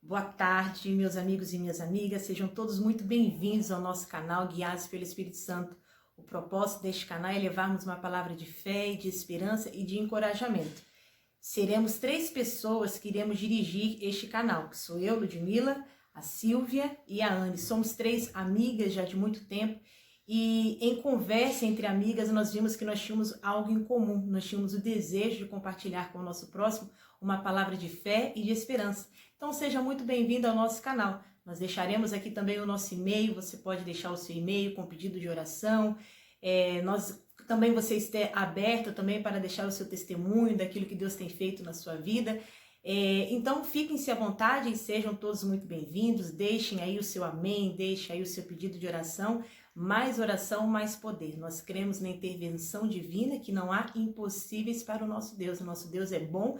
Boa tarde, meus amigos e minhas amigas. Sejam todos muito bem-vindos ao nosso canal Guiados pelo Espírito Santo. O propósito deste canal é levarmos uma palavra de fé, de esperança e de encorajamento. Seremos 3 pessoas que iremos dirigir este canal, que sou eu, Ludmila, a Silvia e a Anne. Somos 3 amigas já de muito tempo e em conversa entre amigas nós vimos que nós tínhamos algo em comum. Nós tínhamos o desejo de compartilhar com o nosso próximo uma palavra de fé e de esperança. Então seja muito bem-vindo ao nosso canal. Nós deixaremos aqui também o nosso e-mail, você pode deixar o seu e-mail com pedido de oração. Você esteja aberto também para deixar o seu testemunho daquilo que Deus tem feito na sua vida. Então fiquem-se à vontade e sejam todos muito bem-vindos. Deixem aí o seu amém, deixem aí o seu pedido de oração. Mais oração, mais poder. Nós cremos na intervenção divina, que não há impossíveis para o nosso Deus. O nosso Deus é bom,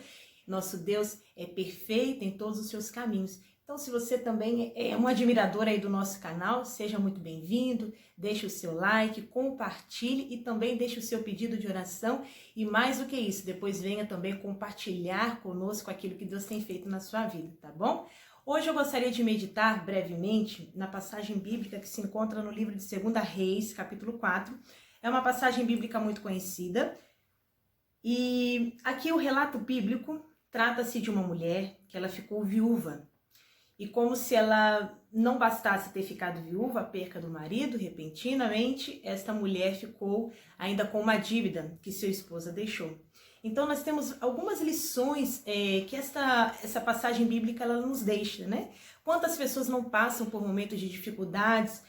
nosso Deus é perfeito em todos os seus caminhos. Então, se você também é um admirador aí do nosso canal, seja muito bem-vindo, deixe o seu like, compartilhe e também deixe o seu pedido de oração. E mais do que isso, depois venha também compartilhar conosco aquilo que Deus tem feito na sua vida, tá bom? Hoje eu gostaria de meditar brevemente na passagem bíblica que se encontra no livro de 2 Reis, capítulo 4. É uma passagem bíblica muito conhecida. E aqui o relato bíblico trata-se de uma mulher que ela ficou viúva. E como se ela não bastasse ter ficado viúva, a perca do marido, repentinamente, esta mulher ficou ainda com uma dívida que sua esposa deixou. Então nós temos algumas lições que essa passagem bíblica ela nos deixa, né? Quantas pessoas não passam por momentos de dificuldades,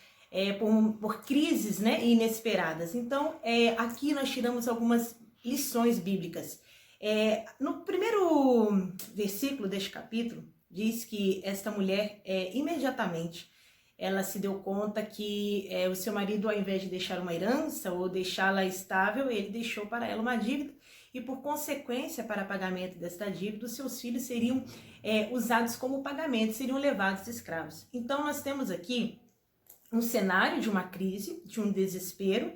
por crises, né, inesperadas. Então aqui nós tiramos algumas lições bíblicas. No primeiro versículo deste capítulo, diz que esta mulher, imediatamente, ela se deu conta que o seu marido, ao invés de deixar uma herança ou deixá-la estável, ele deixou para ela uma dívida e, por consequência, para pagamento desta dívida, os seus filhos seriam usados como pagamento, seriam levados escravos. Então, nós temos aqui um cenário de uma crise, de um desespero,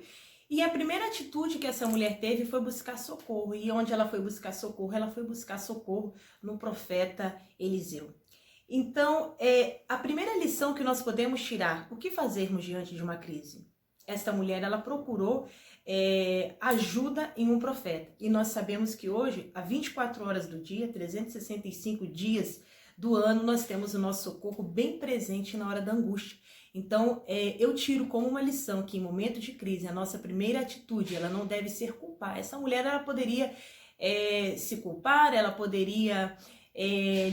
e a primeira atitude que essa mulher teve foi buscar socorro. E onde ela foi buscar socorro? Ela foi buscar socorro no profeta Eliseu. Então, a primeira lição que nós podemos tirar, o que fazermos diante de uma crise? Esta mulher, ela procurou ajuda em um profeta. E nós sabemos que hoje, há 24 horas do dia, 365 dias do ano, nós temos o nosso socorro bem presente na hora da angústia. Então, eu tiro como uma lição que em momento de crise, a nossa primeira atitude, ela não deve ser culpar. Essa mulher, ela poderia se culpar, ela poderia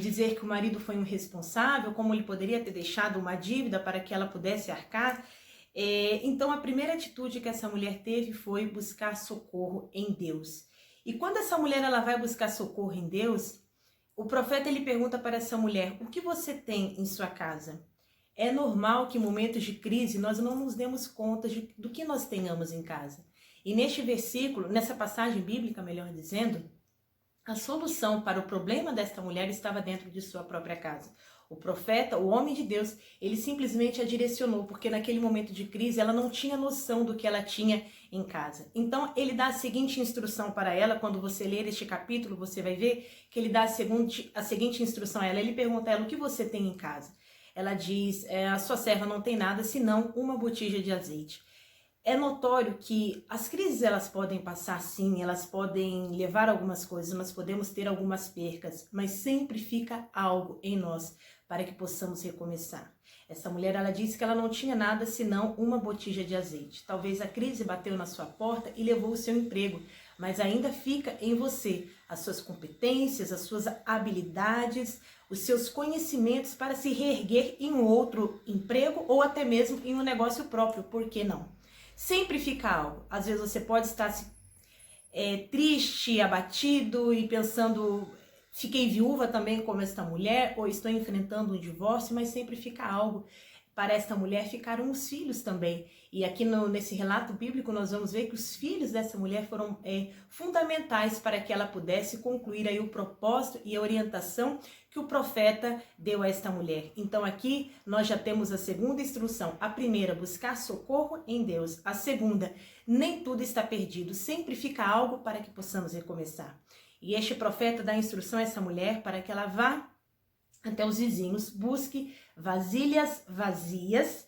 dizer que o marido foi um irresponsável, como ele poderia ter deixado uma dívida para que ela pudesse arcar. Então, a primeira atitude que essa mulher teve foi buscar socorro em Deus. E quando essa mulher ela vai buscar socorro em Deus, o profeta ele pergunta para essa mulher: o que você tem em sua casa? É normal que em momentos de crise nós não nos demos conta do que nós tenhamos em casa. E neste versículo, nessa passagem bíblica, melhor dizendo, a solução para o problema desta mulher estava dentro de sua própria casa. O profeta, o homem de Deus, ele simplesmente a direcionou, porque naquele momento de crise ela não tinha noção do que ela tinha em casa. Então ele dá a seguinte instrução para ela, quando você ler este capítulo, você vai ver que ele dá a seguinte instrução a ela. Ele pergunta a ela: o que você tem em casa? Ela diz: a sua serva não tem nada senão uma botija de azeite. É notório que as crises elas podem passar sim, elas podem levar algumas coisas, nós podemos ter algumas percas, mas sempre fica algo em nós para que possamos recomeçar. Essa mulher, ela disse que ela não tinha nada senão uma botija de azeite. Talvez a crise bateu na sua porta e levou o seu emprego, mas ainda fica em você as suas competências, as suas habilidades, os seus conhecimentos para se reerguer em um outro emprego ou até mesmo em um negócio próprio, por que não? Sempre fica algo. Às vezes você pode estar triste, abatido e pensando: fiquei viúva também como esta mulher, ou estou enfrentando um divórcio, mas sempre fica algo. Para esta mulher ficaram os filhos também. E aqui nesse relato bíblico nós vamos ver que os filhos dessa mulher foram fundamentais para que ela pudesse concluir aí o propósito e a orientação que o profeta deu a esta mulher. Então aqui nós já temos a segunda instrução. A primeira, buscar socorro em Deus. A segunda, nem tudo está perdido, sempre fica algo para que possamos recomeçar. E este profeta dá instrução a essa mulher para que ela vá até os vizinhos, busque vasilhas vazias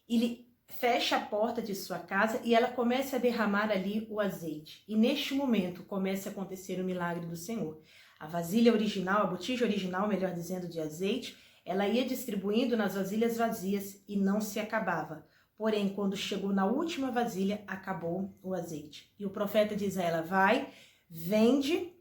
e feche a porta de sua casa e ela comece a derramar ali o azeite. E neste momento comece a acontecer o milagre do Senhor. A vasilha original, a botija original, melhor dizendo, de azeite, ela ia distribuindo nas vasilhas vazias e não se acabava. Porém, quando chegou na última vasilha, acabou o azeite. E o profeta diz a ela: vai, vende,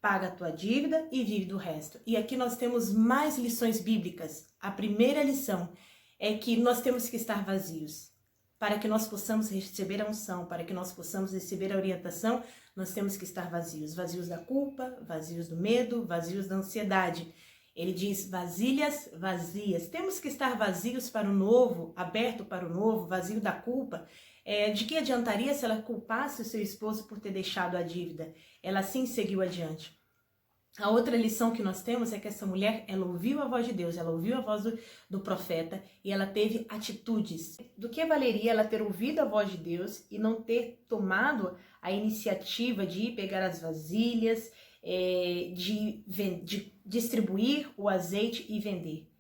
paga a tua dívida e vive do resto. E aqui nós temos mais lições bíblicas. A primeira lição é que nós temos que estar vazios. Para que nós possamos receber a unção, para que nós possamos receber a orientação, nós temos que estar vazios. Vazios da culpa, vazios do medo, vazios da ansiedade. Ele diz vasilhas vazias. Temos que estar vazios para o novo, aberto para o novo, vazio da culpa. De que adiantaria se ela culpasse o seu esposo por ter deixado a dívida? Ela sim seguiu adiante. A outra lição que nós temos é que essa mulher, ela ouviu a voz de Deus, ela ouviu a voz do profeta e ela teve atitudes. Do que valeria ela ter ouvido a voz de Deus e não ter tomado a iniciativa de ir pegar as vasilhas, de distribuir o azeite e vender?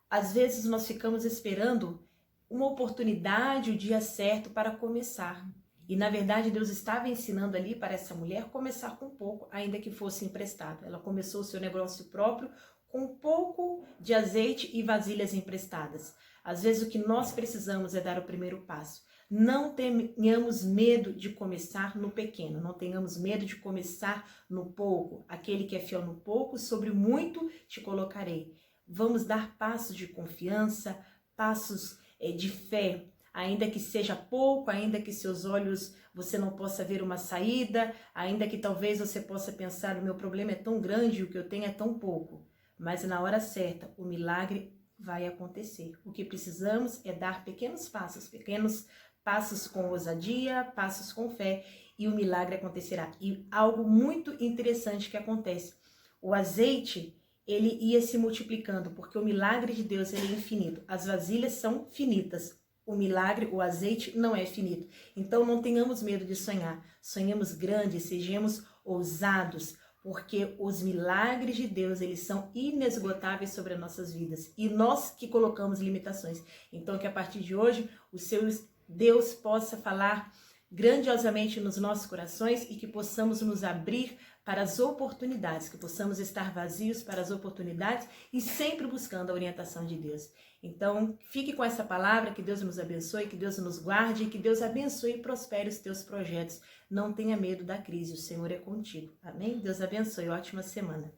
Às vezes nós ficamos esperando uma oportunidade, o dia certo para começar. E na verdade Deus estava ensinando ali para essa mulher começar com pouco, ainda que fosse emprestado. Ela começou o seu negócio próprio com um pouco de azeite e vasilhas emprestadas. Às vezes o que nós precisamos é dar o primeiro passo. Não tenhamos medo de começar no pequeno, não tenhamos medo de começar no pouco. Aquele que é fiel no pouco, sobre muito te colocarei. Vamos dar passos de confiança, passos de fé. Ainda que seja pouco, ainda que seus olhos você não possa ver uma saída, ainda que talvez você possa pensar: o meu problema é tão grande, o que eu tenho é tão pouco. Mas na hora certa, o milagre vai acontecer. O que precisamos é dar pequenos passos com ousadia, passos com fé, e o milagre acontecerá. E algo muito interessante que acontece: o azeite, ele ia se multiplicando, porque o milagre de Deus, ele é infinito. As vasilhas são finitas. O milagre, o azeite, não é finito. Então não tenhamos medo de sonhar. Sonhemos grande, sejamos ousados, porque os milagres de Deus, eles são inesgotáveis sobre as nossas vidas. E nós que colocamos limitações. Então que a partir de hoje, o seu Deus possa falar grandiosamente nos nossos corações e que possamos nos abrir para as oportunidades, que possamos estar vazios para as oportunidades e sempre buscando a orientação de Deus. Então, fique com essa palavra, que Deus nos abençoe, que Deus nos guarde, que Deus abençoe e prospere os teus projetos. Não tenha medo da crise, o Senhor é contigo. Amém? Deus abençoe, ótima semana.